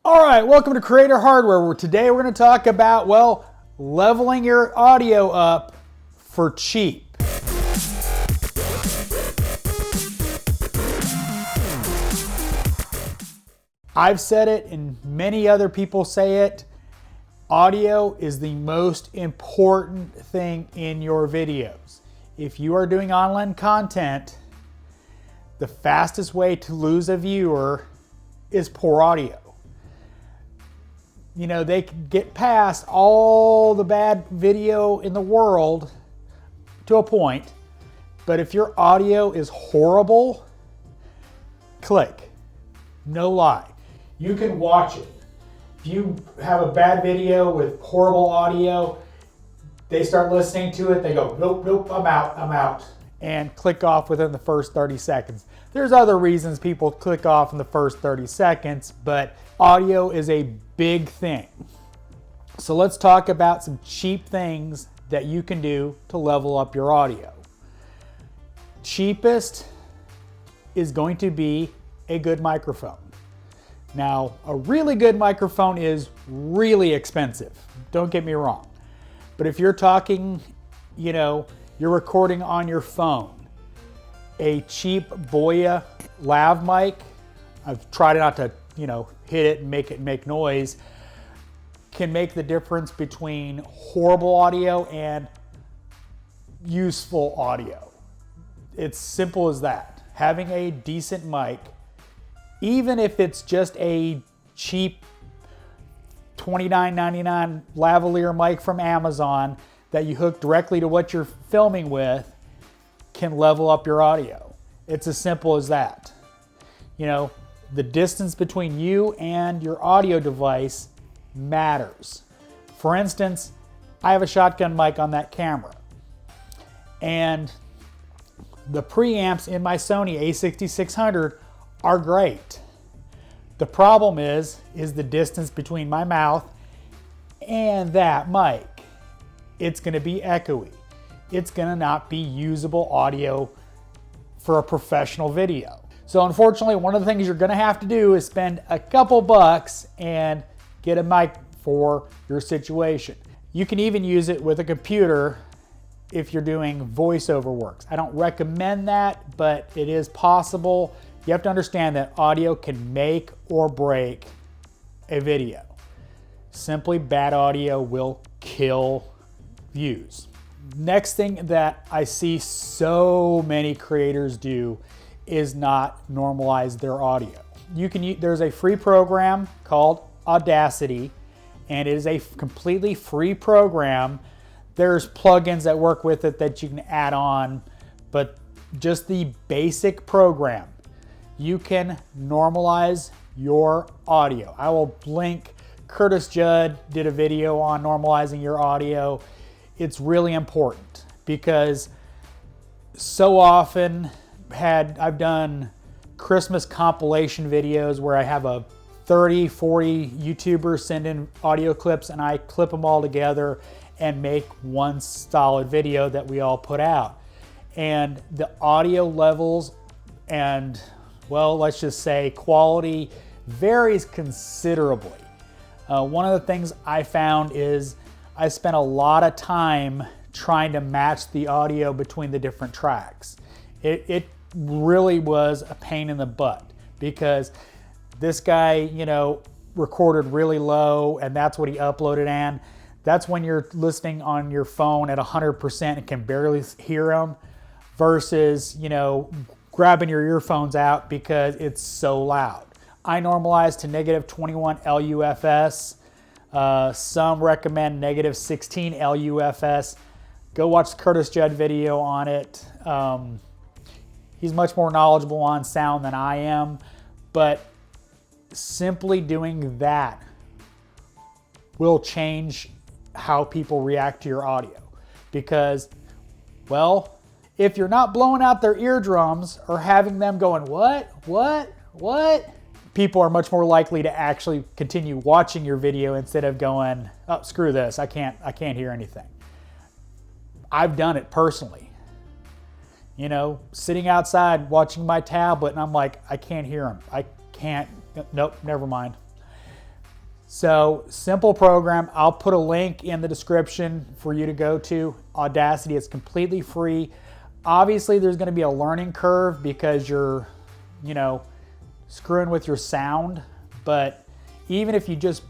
All right, welcome to Creator Hardware, where today we're going to talk about, well, leveling your audio up for cheap. I've said it and many other people say it. Audio is the most important thing in your videos. If you are doing online content, the fastest way to lose a viewer is poor audio. You know, they can get past all the bad video in the world to a point, but if your audio is horrible, click. No lie. You can watch it. If you have a bad video with horrible audio, they start listening to it, they go, nope, nope, I'm out, and click off within the first 30 seconds. There's other reasons people click off in the first 30 seconds, but audio is a big thing. So let's talk about some cheap things that you can do to level up your audio. Cheapest is going to be a good microphone. Now, a really good microphone is really expensive. Don't get me wrong. But if you're talking, you're recording on your phone, a cheap Boya lav mic, I've tried not to, hit it and make noise, can make the difference between horrible audio and useful audio. It's simple as that. Having a decent mic, even if it's just a cheap $29.99 Lavalier mic from Amazon that you hook directly to what you're filming with, can level up your audio. It's as simple as that. The distance between you and your audio device matters. For instance, I have a shotgun mic on that camera, and the preamps in my Sony a6600 are great. The problem is the distance between my mouth and that mic. It's going to be echoey. It's going to not be usable audio for a professional video. So unfortunately, one of the things you're going to have to do is spend a couple bucks and get a mic for your situation. You can even use it with a computer if you're doing voiceover works. I don't recommend that, but it is possible. You have to understand that audio can make or break a video. Simply bad audio will kill views. Next thing that I see so many creators do is not normalize their audio. There's a free program called Audacity, and it is a completely free program. There's plugins that work with it that you can add on, but just the basic program, you can normalize your audio. I will link. Curtis Judd did a video on normalizing your audio. It's really important because so often I've done Christmas compilation videos where I have a 30, 40 YouTubers send in audio clips and I clip them all together and make one solid video that we all put out. And the audio levels and, well, let's just say quality varies considerably. One of the things I found is I spent a lot of time trying to match the audio between the different tracks. It really was a pain in the butt because this guy, recorded really low and that's what he uploaded in. That's when you're listening on your phone at 100% and can barely hear him versus, grabbing your earphones out because it's so loud. I normalize to -21 LUFS. Some recommend -16 LUFS. Go watch the Curtis Judd video on it. He's much more knowledgeable on sound than I am, but simply doing that will change how people react to your audio. Because, well, if you're not blowing out their eardrums or having them going, what? People are much more likely to actually continue watching your video instead of going, oh, screw this, I can't hear anything. I've done it personally. Sitting outside watching my tablet and I'm like, I can't hear him. Nope, never mind. So simple program. I'll put a link in the description for you to go to. Audacity is completely free. Obviously there's going to be a learning curve because you're, screwing with your sound, but even if you just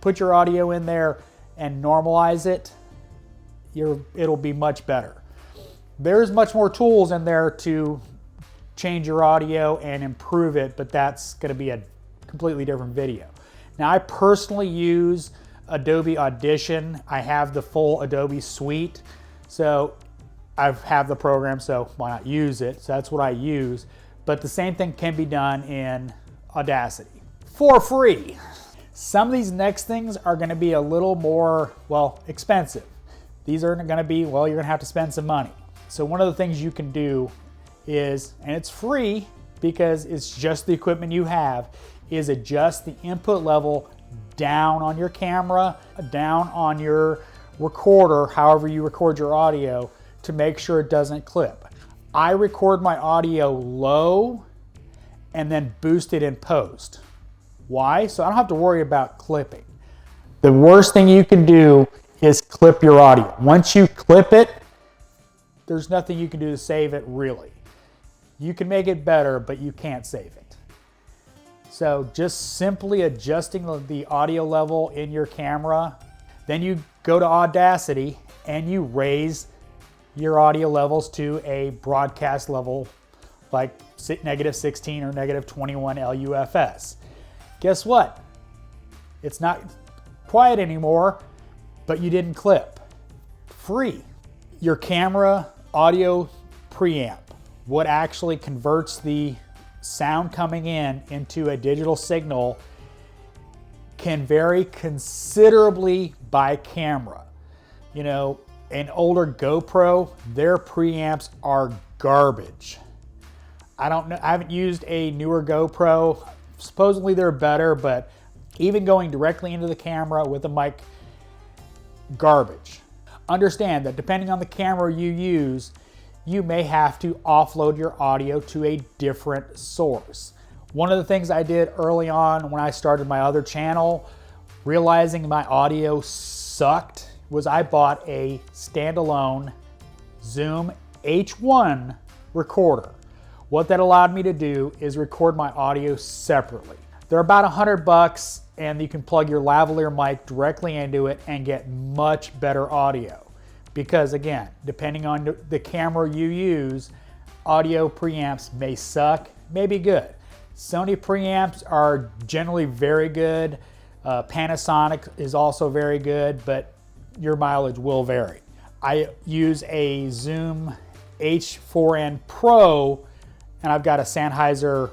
put your audio in there and normalize it, it'll be much better. There's much more tools in there to change your audio and improve it, but that's going to be a completely different video. Now, I personally use Adobe Audition. I have the full Adobe suite, so I have the program, so why not use it? So that's what I use. But the same thing can be done in Audacity for free. Some of these next things are going to be a little more, expensive. These are going to be, you're going to have to spend some money. So one of the things you can do is, and it's free because it's just the equipment you have, is adjust the input level down on your camera, down on your recorder, however you record your audio, to make sure it doesn't clip. I record my audio low and then boost it in post. Why? So I don't have to worry about clipping. The worst thing you can do is clip your audio. Once you clip it, there's nothing you can do to save it, really. You can make it better, but you can't save it. So just simply adjusting the audio level in your camera, then you go to Audacity and you raise your audio levels to a broadcast level like -16 or -21 LUFS. Guess what? It's not quiet anymore, but you didn't clip. Free. Your camera audio preamp, what actually converts the sound coming in into a digital signal, can vary considerably by camera. An older GoPro, their preamps are garbage. I don't know, I haven't used a newer GoPro. Supposedly they're better, but even going directly into the camera with a mic, garbage. Understand that depending on the camera you use, you may have to offload your audio to a different source. One of the things I did early on when I started my other channel, realizing my audio sucked, was I bought a standalone Zoom H1 recorder. What that allowed me to do is record my audio separately. They're about $100 and you can plug your lavalier mic directly into it and get much better audio. Because again, depending on the camera you use, audio preamps may suck, may be good. Sony preamps are generally very good. Panasonic is also very good, but your mileage will vary. I use a Zoom H4n Pro and I've got a Sennheiser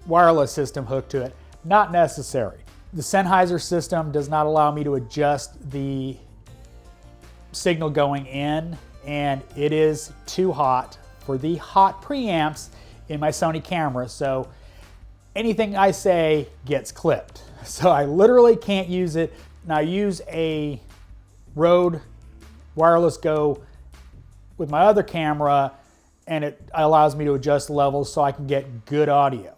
wireless system hooked to it. Not necessary. The Sennheiser system does not allow me to adjust the signal going in, and it is too hot for the hot preamps in my Sony camera, so anything I say gets clipped. So I literally can't use it. Now I use a Rode Wireless Go with my other camera, and it allows me to adjust the levels so I can get good audio.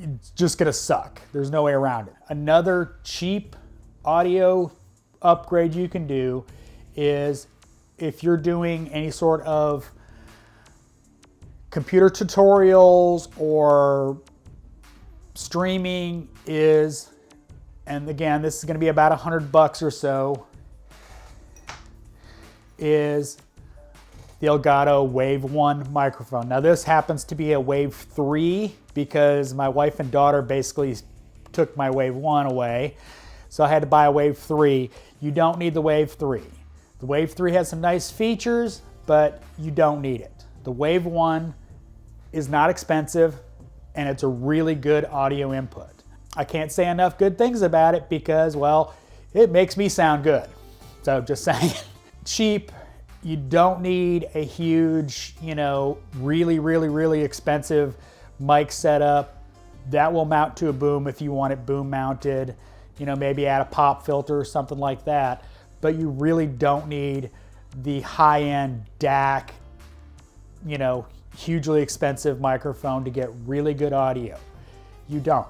It's just gonna suck. There's no way around it. Another cheap audio upgrade you can do is if you're doing any sort of computer tutorials or streaming, and again, this is gonna be about $100 or so, is the Elgato Wave 1 microphone. Now this happens to be a Wave 3 because my wife and daughter basically took my Wave 1 away. So I had to buy a Wave 3. You don't need the Wave 3. The Wave 3 has some nice features, but you don't need it. The Wave 1 is not expensive and it's a really good audio input. I can't say enough good things about it because, it makes me sound good. So just saying. Cheap. You don't need a huge, really expensive mic setup. That will mount to a boom if you want it boom mounted, maybe add a pop filter or something like that. But you really don't need the high-end DAC, hugely expensive microphone to get really good audio. You don't.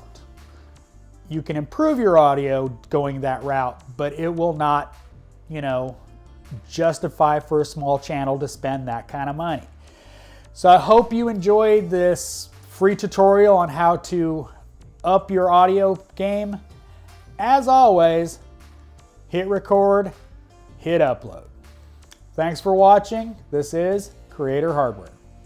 you can improve your audio going that route, but it will not, you know, justify for a small channel to spend that kind of money. So I hope you enjoyed this free tutorial on how to up your audio game. As always, hit record, hit upload. Thanks for watching. This is Creator Hardware.